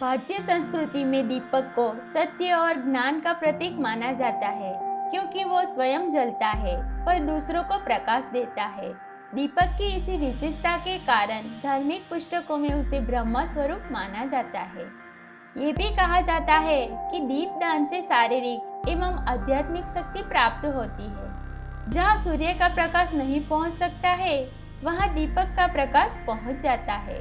भारतीय संस्कृति में दीपक को सत्य और ज्ञान का प्रतीक माना जाता है, क्योंकि वो स्वयं जलता है पर दूसरों को प्रकाश देता है। दीपक की इसी विशेषता के कारण धार्मिक पुस्तकों में उसे ब्रह्म स्वरूप माना जाता है। ये भी कहा जाता है कि दीपदान से शारीरिक एवं आध्यात्मिक शक्ति प्राप्त होती है। जहाँ सूर्य का प्रकाश नहीं पहुँच सकता है, वहाँ दीपक का प्रकाश पहुँच जाता है।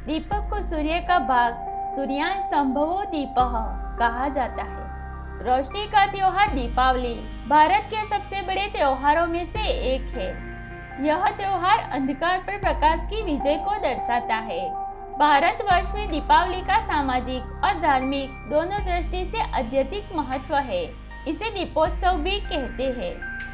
दीपक को सूर्य का भाग सूर्यान संभवो दीपः कहा जाता है। रोशनी का त्योहार दीपावली भारत के सबसे बड़े त्योहारों में से एक है। यह त्योहार अंधकार पर प्रकाश की विजय को दर्शाता है। भारतवर्ष में दीपावली का सामाजिक और धार्मिक दोनों दृष्टि से अत्यधिक महत्व है। इसे दीपोत्सव भी कहते हैं।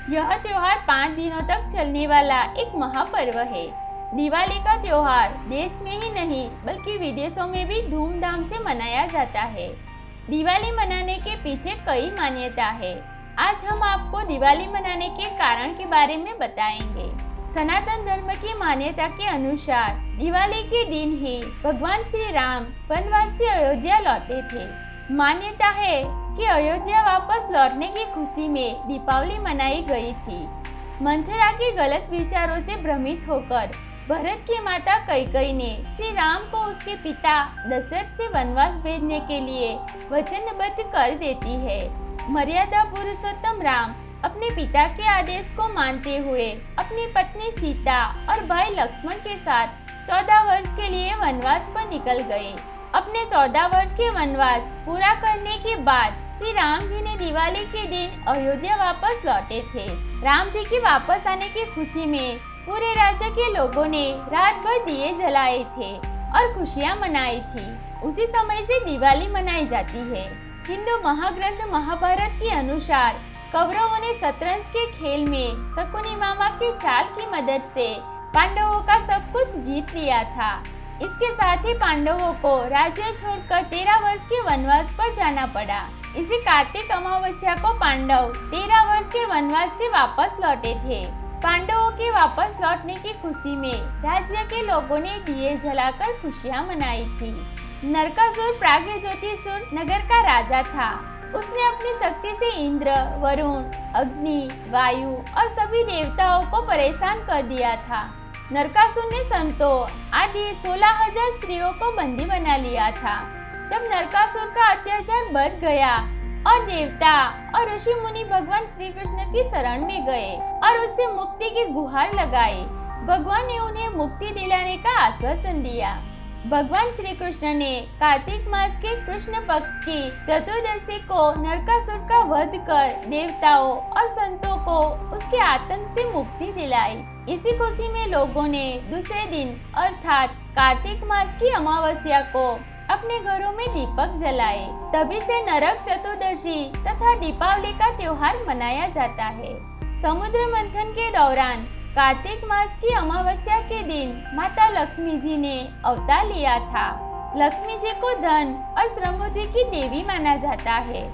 यह त्योहार 5 दिनों तक चलने वाला एक महापर्व है। दिवाली का त्योहार देश में ही नहीं बल्कि विदेशों में भी धूमधाम से मनाया जाता है। दिवाली मनाने के पीछे कई मान्यता है। आज हम आपको दिवाली मनाने के कारण के बारे में बताएंगे। सनातन धर्म की मान्यता के अनुसार दिवाली के दिन ही भगवान श्री राम वनवास से अयोध्या लौटे थे। मान्यता है कि अयोध्या वापस लौटने की खुशी में दीपावली मनाई गई थी। मंथरा के गलत विचारों से भ्रमित होकर भरत की माता कैकेयी ने श्री राम को उसके पिता दशरथ से वनवास भेजने के लिए वचनबद्ध कर देती है। मर्यादा पुरुषोत्तम राम अपने पिता के आदेश को मानते हुए अपनी पत्नी सीता और भाई लक्ष्मण के साथ 14 वर्ष के लिए वनवास पर निकल गए। अपने 14 वर्ष के वनवास पूरा करने के बाद श्री राम जी ने दिवाली के दिन अयोध्या वापस लौटे थे। राम जी के वापस आने की खुशी में पूरे राज्य के लोगों ने रात भर दिए जलाए थे और खुशियां मनाई थी। उसी समय से दिवाली मनाई जाती है। हिंदू महाग्रंथ महाभारत के अनुसार कौरवों ने शतरंज के खेल में शकुनी मामा के चाल की मदद से पांडवों का सब कुछ जीत लिया था। इसके साथ ही पांडवों को राज्य छोड़कर 13 वर्ष के वनवास पर जाना पड़ा। इसी कार्तिक अमावस्या को पांडव 13 वर्ष के वनवास से वापस लौटे थे। पांडवों के वापस लौटने की खुशी में राज्य के लोगों ने दिए जलाकर खुशियां मनाई थी। नरकासुर प्राग्ज्योतिषुर नगर का राजा था। उसने अपनी शक्ति से इंद्र, वरुण, अग्नि, वायु और सभी देवताओं को परेशान कर दिया था। नरकासुर ने संतों आदि 16,000 स्त्रियों को बंदी बना लिया था। जब नरकासुर का अत्याचार बढ़ गया और देवता और ऋषि मुनि भगवान श्री कृष्ण की शरण में गए और उससे मुक्ति की गुहार लगाई। भगवान ने उन्हें मुक्ति दिलाने का आश्वासन दिया। भगवान श्री कृष्ण ने कार्तिक मास के कृष्ण पक्ष की चतुर्दशी को नरकासुर का वध कर देवताओं और संतों को उसके आतंक से मुक्ति दिलाई। इसी खुशी में लोगों ने दूसरे दिन अर्थात कार्तिक मास की अमावस्या को अपने घरों में दीपक जलाए। तभी से नरक चतुर्दशी तथा दीपावली का त्योहार मनाया जाता है। समुद्र मंथन के दौरान कार्तिक मास की अमावस्या के दिन माता लक्ष्मी जी ने अवतार लिया था। लक्ष्मी जी को धन और समृद्धि की देवी माना जाता है।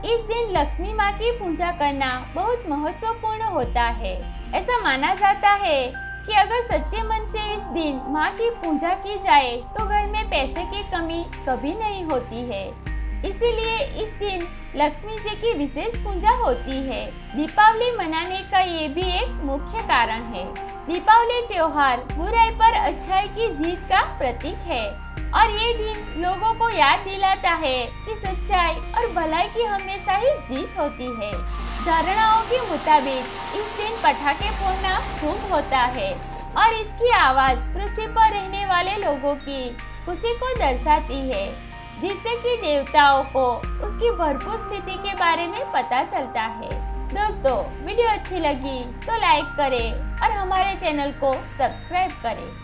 इस दिन लक्ष्मी माँ की पूजा करना बहुत महत्वपूर्ण होता है। ऐसा माना जाता है कि अगर सच्चे मन से इस दिन माँ की पूजा की जाए तो घर में पैसे की कमी कभी नहीं होती है। इसीलिए इस दिन लक्ष्मी जी की विशेष पूजा होती है। दीपावली मनाने का ये भी एक मुख्य कारण है। दीपावली त्योहार बुराई पर अच्छाई की जीत का प्रतीक है और ये दिन लोगों को याद दिलाता है कि सच्चाई और भलाई की हमेशा ही जीत होती है। धारणाओं के मुताबिक इस दिन पटाखे फोड़ना शुभ होता है और इसकी आवाज पृथ्वी पर रहने वाले लोगों की खुशी को दर्शाती है, जिससे कि देवताओं को उसकी भरपूर स्थिति के बारे में पता चलता है। दोस्तों, वीडियो अच्छी लगी तो लाइक करें और हमारे चैनल को सब्सक्राइब करें।